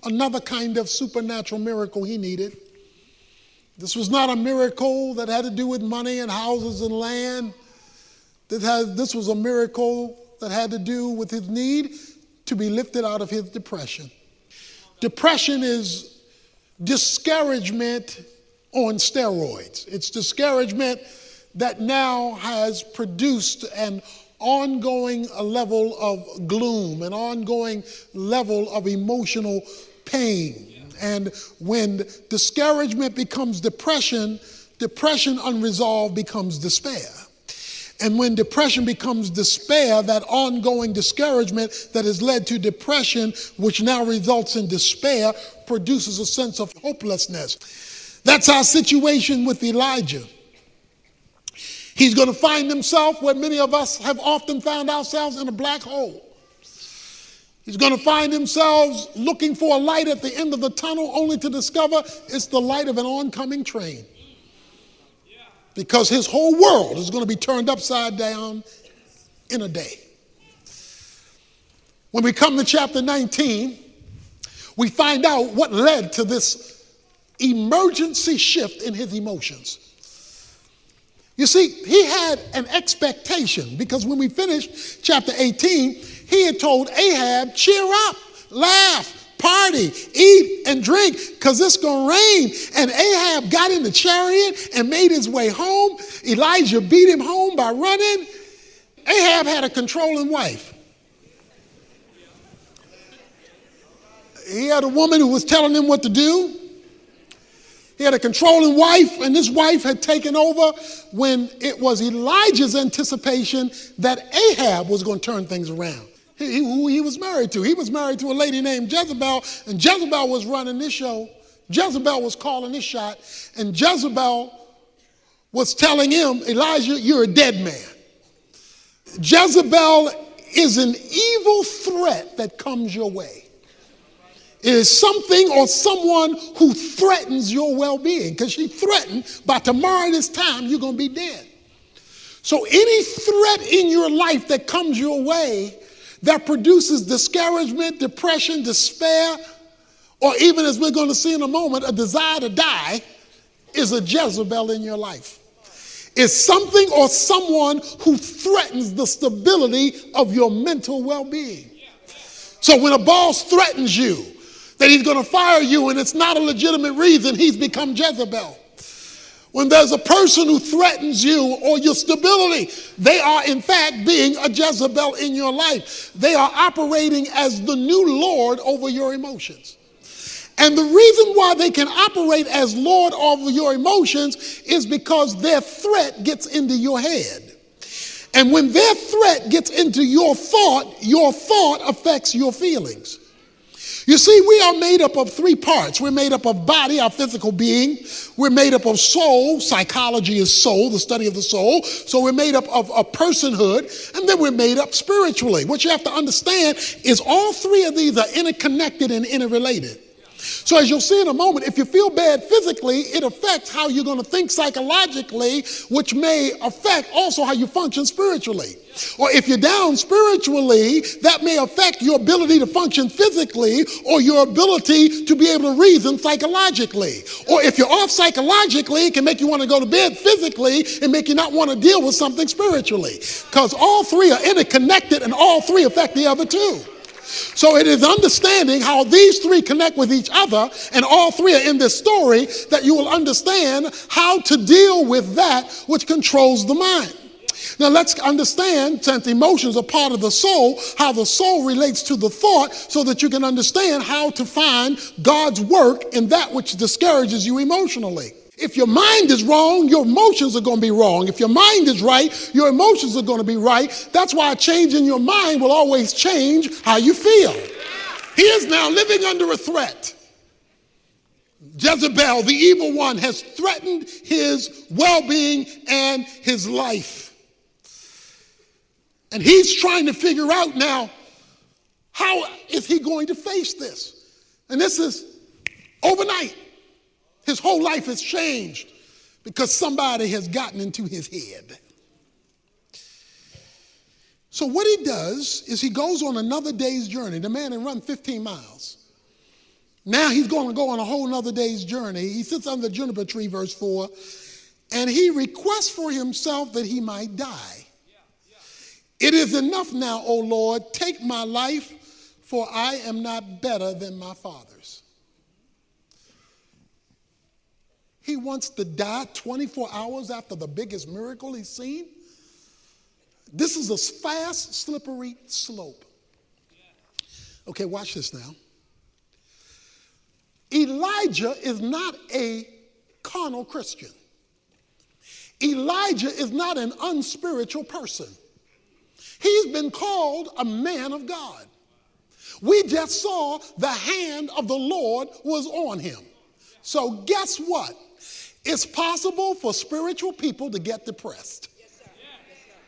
another kind of supernatural miracle he needed. This was not a miracle that had to do with money and houses and land. This was a miracle that had to do with his need to be lifted out of his depression. Depression is discouragement on steroids. It's discouragement that now has produced an ongoing level of gloom, an ongoing level of emotional pain. And when discouragement becomes depression, depression unresolved becomes despair. And when depression becomes despair, that ongoing discouragement that has led to depression, which now results in despair, produces a sense of hopelessness. That's our situation with Elijah. He's going to find himself where many of us have often found ourselves, in a black hole. He's going to find himself looking for a light at the end of the tunnel, only to discover it's the light of an oncoming train. Because his whole world is going to be turned upside down in a day. When we come to chapter 19, we find out what led to this emergency shift in his emotions. You see, he had an expectation, because when we finished chapter 18, he had told Ahab, cheer up, laugh, party, eat, and drink, because it's going to rain. And Ahab got in the chariot and made his way home. Elijah beat him home by running. Ahab had a controlling wife. He had a woman who was telling him what to do. He had a controlling wife, and this wife had taken over when it was Elijah's anticipation that Ahab was going to turn things around. Who he was married to. He was married to a lady named Jezebel, and Jezebel was running this show. Jezebel was calling this shot, and Jezebel was telling him, Elijah, you're a dead man. Jezebel is an evil threat that comes your way. It is something or someone who threatens your well-being, because she threatened by tomorrow this time you're going to be dead. So any threat in your life that comes your way that produces discouragement, depression, despair, or even, as we're going to see in a moment, a desire to die, is a Jezebel in your life. It's something or someone who threatens the stability of your mental well-being. So when a boss threatens you that he's going to fire you and it's not a legitimate reason, he's become Jezebel. When there's a person who threatens you or your stability, they are in fact being a Jezebel in your life. They are operating as the new Lord over your emotions. And the reason why they can operate as Lord over your emotions is because their threat gets into your head. And when their threat gets into your thought affects your feelings. You see, we are made up of three parts. We're made up of body, our physical being. We're made up of soul. Psychology is soul, the study of the soul. So we're made up of a personhood, and then we're made up spiritually. What you have to understand is all three of these are interconnected and interrelated. So as you'll see in a moment, if you feel bad physically, it affects how you're going to think psychologically, which may affect also how you function spiritually. Or if you're down spiritually, that may affect your ability to function physically or your ability to be able to reason psychologically. Or if you're off psychologically, it can make you want to go to bed physically and make you not want to deal with something spiritually. Because all three are interconnected and all three affect the other two. So it is understanding how these three connect with each other, and all three are in this story, that you will understand how to deal with that which controls the mind. Now let's understand, since emotions are part of the soul, how the soul relates to the thought, so that you can understand how to find God's work in that which discourages you emotionally. If your mind is wrong, your emotions are going to be wrong. If your mind is right, your emotions are going to be right. That's why a change in your mind will always change how you feel. He is now living under a threat. Jezebel, the evil one, has threatened his well-being and his life. And he's trying to figure out now, how is he going to face this? And this is overnight. His whole life has changed because somebody has gotten into his head. So what he does is he goes on another day's journey. The man had run 15 miles. Now he's going to go on a whole nother day's journey. He sits under the juniper tree, verse 4, and he requests for himself that he might die. It is enough now, O Lord, take my life, for I am not better than my fathers. He wants to die 24 hours after the biggest miracle he's seen. This is a fast, slippery slope. Okay, watch this now. Elijah is not a carnal Christian. Elijah is not an unspiritual person. He's been called a man of God. We just saw the hand of the Lord was on him. So guess what? It's possible for spiritual people to get depressed.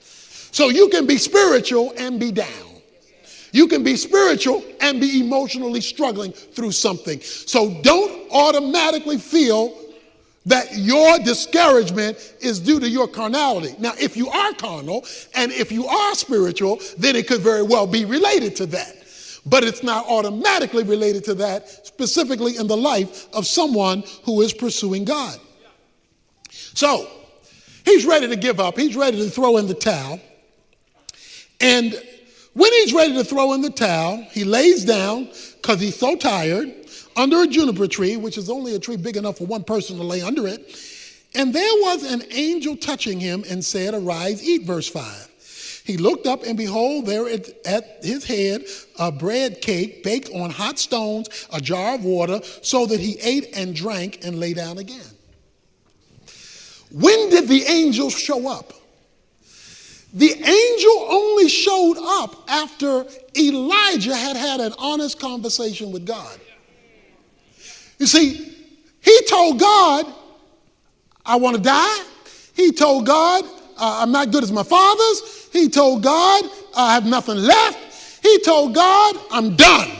So you can be spiritual and be down. You can be spiritual and be emotionally struggling through something. So don't automatically feel that your discouragement is due to your carnality. Now, if you are carnal and if you are spiritual, then it could very well be related to that. But it's not automatically related to that, specifically in the life of someone who is pursuing God. So he's ready to give up. He's ready to throw in the towel. And when he's ready to throw in the towel, he lays down because he's so tired under a juniper tree, which is only a tree big enough for one person to lay under it. And there was an angel touching him and said, arise, eat, verse 5. He looked up and behold, there at his head a bread cake baked on hot stones, a jar of water, so that he ate and drank and lay down again. When did the angel show up? The angel only showed up after Elijah had an honest conversation with God. You see, he told God, I want to die. He told God, I'm not good as my fathers. He told God, I have nothing left. He told God, I'm done.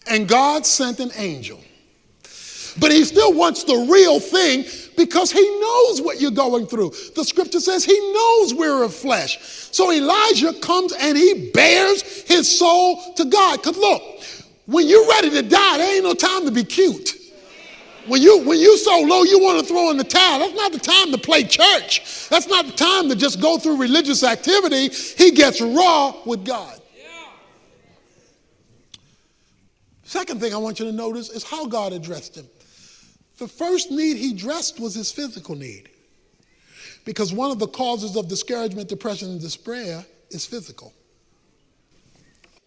And God sent an angel. But he still wants the real thing because he knows what you're going through. The scripture says he knows we're of flesh. So Elijah comes and he bears his soul to God. Because look, when you're ready to die, there ain't no time to be cute. When you so low you want to throw in the towel, that's not the time to play church. That's not the time to just go through religious activity. He gets raw with God. Second thing I want you to notice is how God addressed him. The first need he addressed was his physical need. Because one of the causes of discouragement, depression, and despair is physical.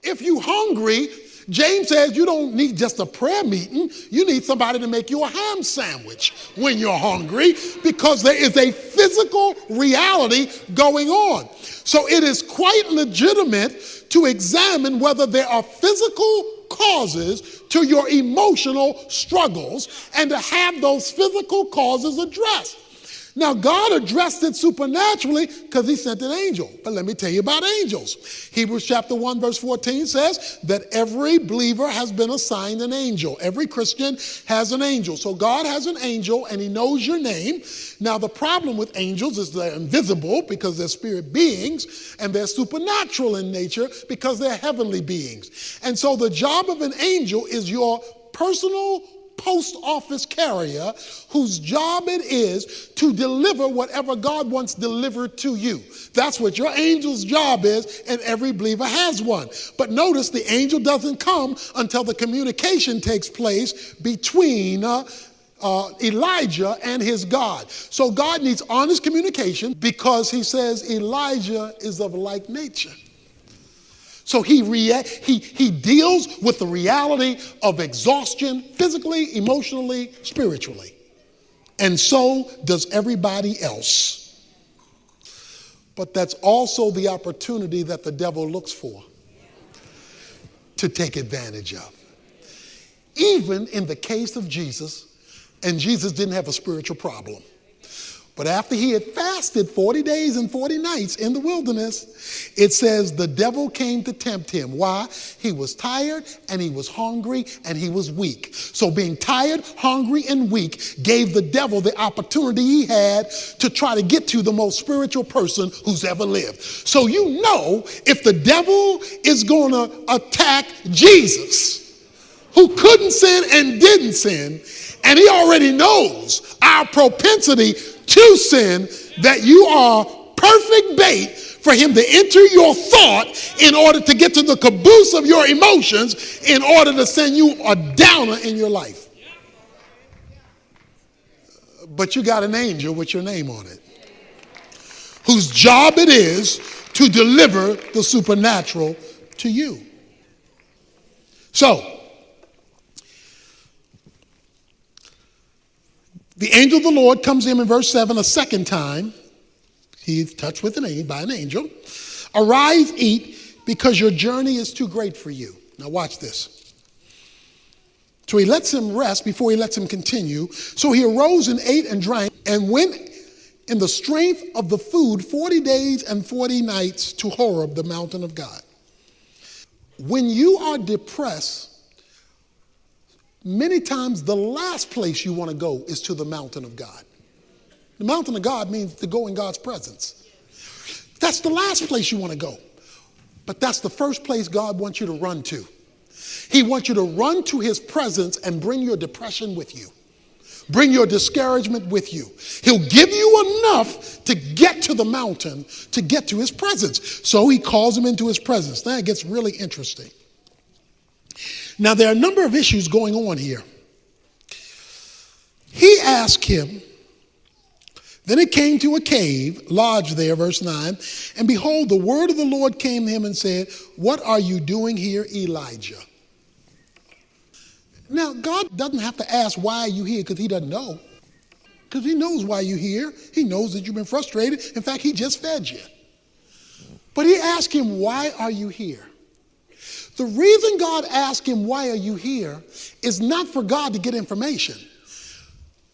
If you're hungry, James says you don't need just a prayer meeting. You need somebody to make you a ham sandwich when you're hungry, because there is a physical reality going on. So it is quite legitimate to examine whether there are physical causes to your emotional struggles and to have those physical causes addressed. Now, God addressed it supernaturally because he sent an angel. But let me tell you about angels. Hebrews chapter 1 verse 14 says that every believer has been assigned an angel. Every Christian has an angel. So God has an angel and he knows your name. Now, the problem with angels is they're invisible because they're spirit beings, and they're supernatural in nature because they're heavenly beings. And so the job of an angel is your personal post office carrier whose job it is to deliver whatever God wants delivered to you. That's what your angel's job is, and every believer has one. But notice the angel doesn't come until the communication takes place between Elijah and his God. So God needs honest communication because he says Elijah is of like nature. So he deals with the reality of exhaustion physically, emotionally, spiritually. And so does everybody else. But that's also the opportunity that the devil looks for to take advantage of. Even in the case of Jesus, and Jesus didn't have a spiritual problem. But after he had fasted 40 days and 40 nights in the wilderness, it says the devil came to tempt him. Why? He was tired and he was hungry and he was weak. So being tired, hungry, and weak gave the devil the opportunity he had to try to get to the most spiritual person who's ever lived. So you know, if the devil is going to attack Jesus, who couldn't sin and didn't sin, and he already knows our propensity to sin, that you are perfect bait for him to enter your thought in order to get to the caboose of your emotions in order to send you a downer in your life. But you got an angel with your name on it, whose job it is to deliver the supernatural to you. So, the angel of the Lord comes in verse 7 a second time. He's touched with by an angel. Arise, eat, because your journey is too great for you. Now watch this. So he lets him rest before he lets him continue. So he arose and ate and drank and went in the strength of the food 40 days and 40 nights to Horeb, the mountain of God. When you are depressed, many times the last place you want to go is to the mountain of God. The mountain of God means to go in God's presence. That's the last place you want to go. But that's the first place God wants you to run to. He wants you to run to his presence and bring your depression with you. Bring your discouragement with you. He'll give you enough to get to the mountain, to get to his presence. So he calls him into his presence. Now it gets really interesting. Now there are a number of issues going on here. He asked him, then it came to a cave, lodged there, verse 9, and behold, the word of the Lord came to him and said, what are you doing here, Elijah? Now, God doesn't have to ask, why are you here? Because he doesn't know. Because he knows why you're here. He knows that you've been frustrated. In fact, he just fed you. But he asked him, why are you here? The reason God asked him, why are you here, is not for God to get information.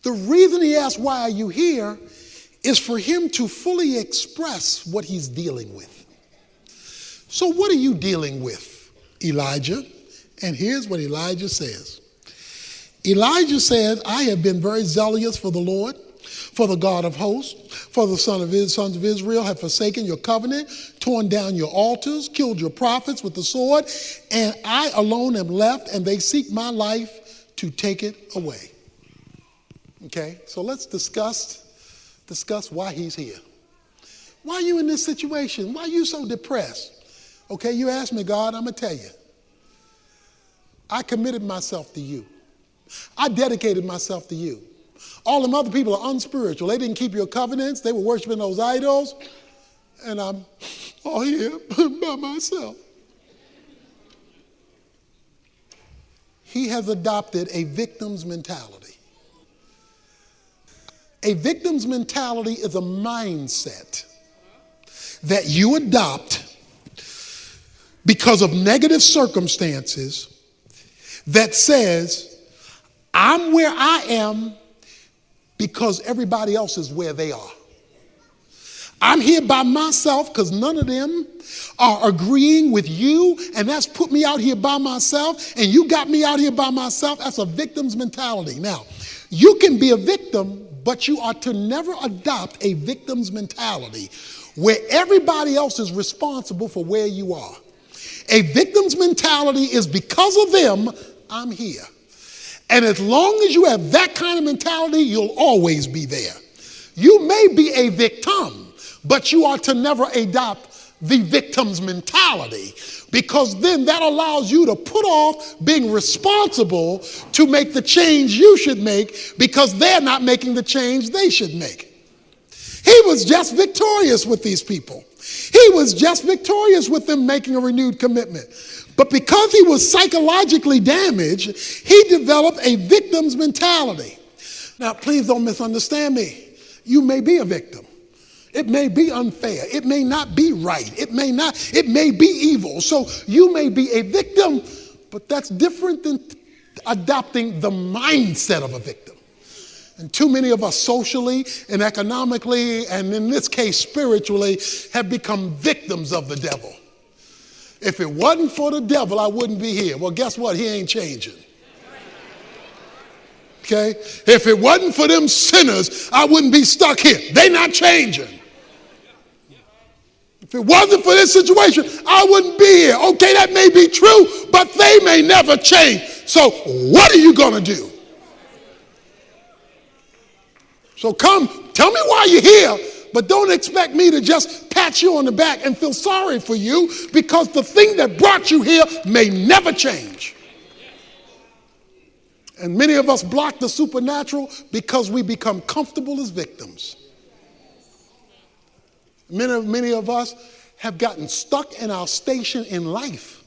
The reason he asked, why are you here, is for him to fully express what he's dealing with. So what are you dealing with, Elijah? And here's what Elijah says. Elijah says, I have been very zealous for the Lord, for the God of hosts, for the sons of Israel have forsaken your covenant, torn down your altars, killed your prophets with the sword, and I alone am left, and they seek my life to take it away. Okay, so let's discuss why he's here. Why are you in this situation? Why are you so depressed? Okay, you asked me, God, I'm going to tell you. I committed myself to you. I dedicated myself to you. All them other people are unspiritual. They didn't keep your covenants. They were worshiping those idols. And I'm all here by myself. He has adopted a victim's mentality. A victim's mentality is a mindset that you adopt because of negative circumstances that says, I'm where I am because everybody else is where they are. I'm here by myself because none of them are agreeing with you, and that's put me out here by myself, and you got me out here by myself. That's a victim's mentality. Now, you can be a victim, but you are to never adopt a victim's mentality where everybody else is responsible for where you are. A victim's mentality is because of them, I'm here. And as long as you have that kind of mentality, you'll always be there. You may be a victim, but you are to never adopt the victim's mentality, because then that allows you to put off being responsible to make the change you should make because they're not making the change they should make. He was just victorious with these people. He was just victorious with them making a renewed commitment. But because he was psychologically damaged, he developed a victim's mentality. Now, please don't misunderstand me. You may be a victim. It may be unfair. It may not be right. It may be evil. So you may be a victim, but that's different than adopting the mindset of a victim. And too many of us socially and economically, and in this case spiritually, have become victims of the devil. If it wasn't for the devil, I wouldn't be here. Well, guess what? He ain't changing. Okay? If it wasn't for them sinners, I wouldn't be stuck here. They not changing. If it wasn't for this situation, I wouldn't be here. Okay, that may be true, but they may never change. So what are you going to do? So come, tell me why you're here, but don't expect me to just pat you on the back and feel sorry for you, because the thing that brought you here may never change. And many of us block the supernatural because we become comfortable as victims. Many of us have gotten stuck in our station in life.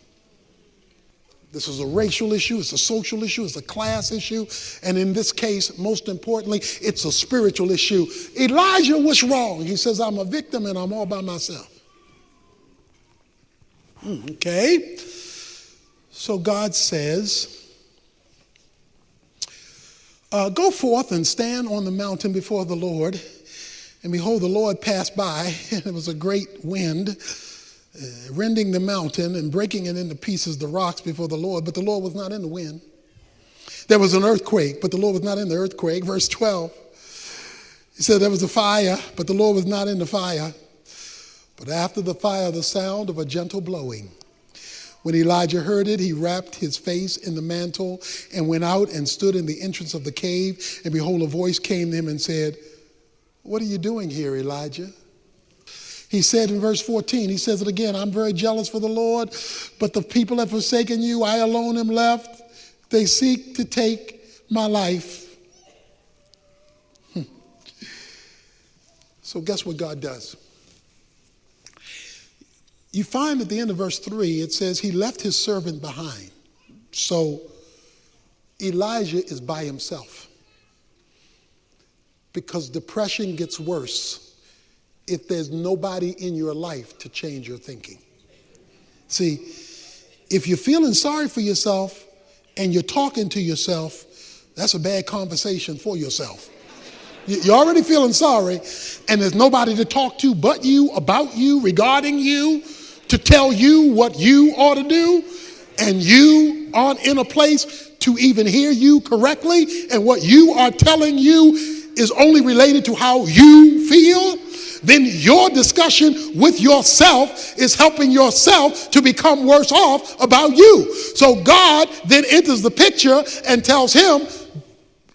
This is a racial issue, it's a social issue, it's a class issue, and in this case, most importantly, it's a spiritual issue. Elijah was wrong. He says, I'm a victim and I'm all by myself. Okay. So God says, go forth and stand on the mountain before the Lord. And behold, the Lord passed by, and it was a great wind, rending the mountain and breaking it into pieces, the rocks before the Lord. But the Lord was not in the wind. There was an earthquake, but the Lord was not in the earthquake. Verse 12, he said there was a fire, but the Lord was not in the fire. But after the fire, the sound of a gentle blowing. When Elijah heard it, he wrapped his face in the mantle and went out and stood in the entrance of the cave. And behold, a voice came to him and said, what are you doing here, Elijah? He said in verse 14, he says it again, I'm very jealous for the Lord, but the people have forsaken you. I alone am left. They seek to take my life. So guess what God does? You find at the end of verse 3, it says he left his servant behind. So Elijah is by himself. Because depression gets worse if there's nobody in your life to change your thinking. See, if you're feeling sorry for yourself and you're talking to yourself, that's a bad conversation for yourself. You're already feeling sorry, and there's nobody to talk to but you, about you, regarding you, to tell you what you ought to do, and you aren't in a place to even hear you correctly, and what you are telling you is only related to how you feel, then your discussion with yourself is helping yourself to become worse off about you. So God then enters the picture and tells him,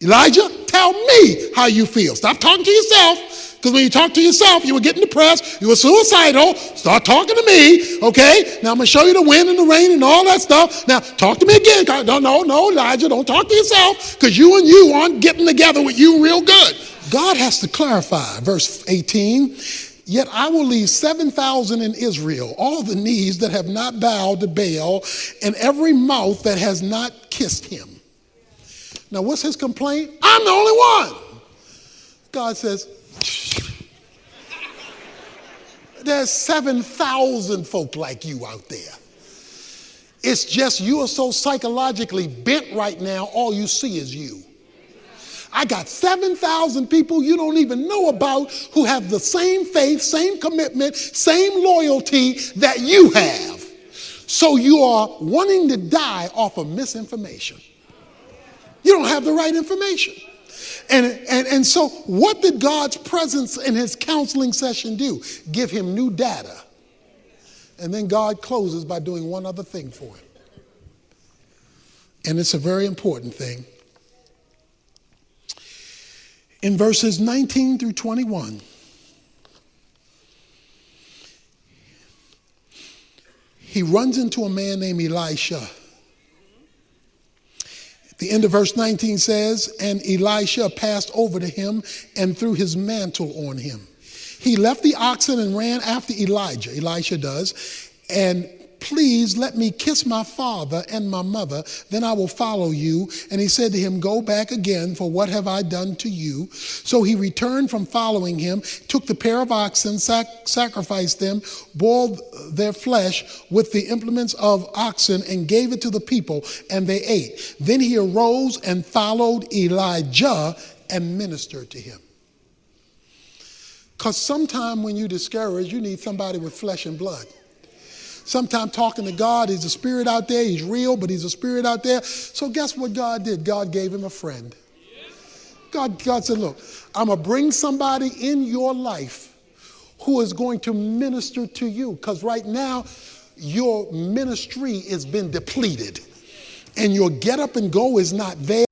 Elijah, tell me how you feel. Stop talking to yourself, because when you talk to yourself, you were getting depressed, you were suicidal. Start talking to me, okay? Now I'm going to show you the wind and the rain and all that stuff. Now talk to me again. No, Elijah, don't talk to yourself, because you and you aren't getting together with you real good. God has to clarify. Verse 18, yet I will leave 7,000 in Israel, all the knees that have not bowed to Baal, and every mouth that has not kissed him. Now, what's his complaint? I'm the only one. God says, there's 7,000 folk like you out there. It's just you are so psychologically bent right now, all you see is you. I got 7,000 people you don't even know about who have the same faith, same commitment, same loyalty that you have. So you are wanting to die off of misinformation. You don't have the right information. And so what did God's presence in his counseling session do? Give him new data. And then God closes by doing one other thing for him. And it's a very important thing. In verses 19 through 21, he runs into a man named Elisha. The end of verse 19 says, and Elisha passed over to him and threw his mantle on him. He left the oxen and ran after Elijah, Elisha does, and please let me kiss my father and my mother, then I will follow you. And he said to him, go back again, for what have I done to you? So he returned from following him, took the pair of oxen, sacrificed them, boiled their flesh with the implements of oxen, and gave it to the people, and they ate. Then he arose and followed Elijah and ministered to him. Because sometime when you're discouraged, you need somebody with flesh and blood. Sometimes talking to God, he's a spirit out there, he's real, but he's a spirit out there. So guess what God did? God gave him a friend. God said, look, I'm going to bring somebody in your life who is going to minister to you. Because right now, your ministry has been depleted. and your get up and go is not there.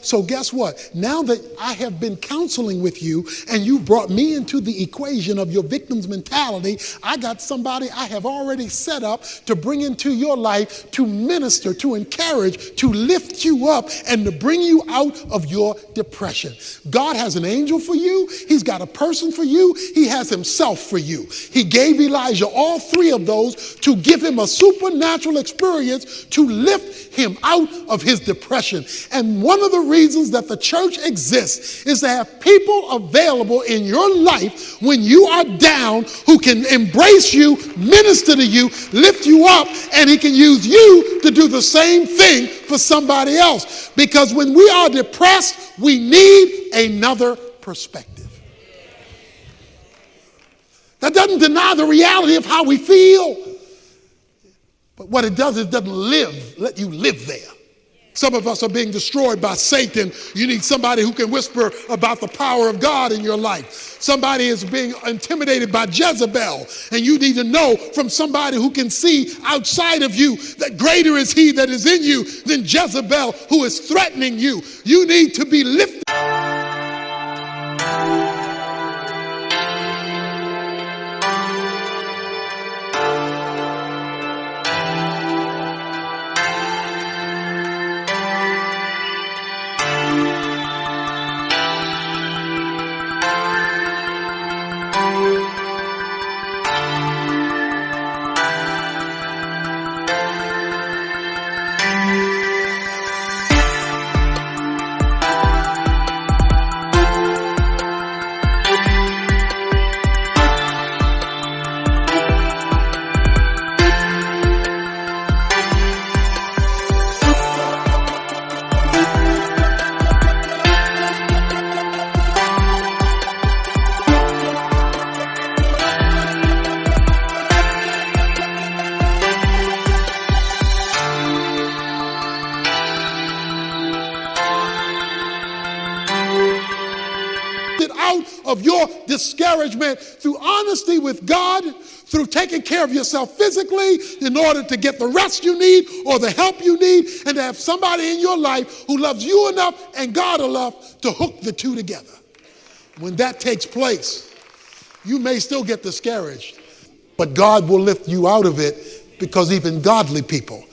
So guess what? Now that I have been counseling with you and you brought me into the equation of your victim's mentality, I got somebody I have already set up to bring into your life to minister, to encourage, to lift you up, and to bring you out of your depression. God has an angel for you. He's got a person for you. He has himself for you. He gave Elijah all three of those to give him a supernatural experience to lift him out of his depression. And one of the reasons that the church exists is to have people available in your life when you are down who can embrace you, minister to you, lift you up, and he can use you to do the same thing for somebody else. Because when we are depressed, we need another perspective. That doesn't deny the reality of how we feel, but what it does is it doesn't let you live there. Some of us are being destroyed by Satan. You need somebody who can whisper about the power of God in your life. Somebody is being intimidated by Jezebel, and you need to know from somebody who can see outside of you that greater is he that is in you than Jezebel who is threatening you. You need to be lifted. Out of your discouragement through honesty with God, through taking care of yourself physically in order to get the rest you need or the help you need, and to have somebody in your life who loves you enough and God enough to hook the two together. When that takes place, you may still get discouraged, but God will lift you out of it, because even godly people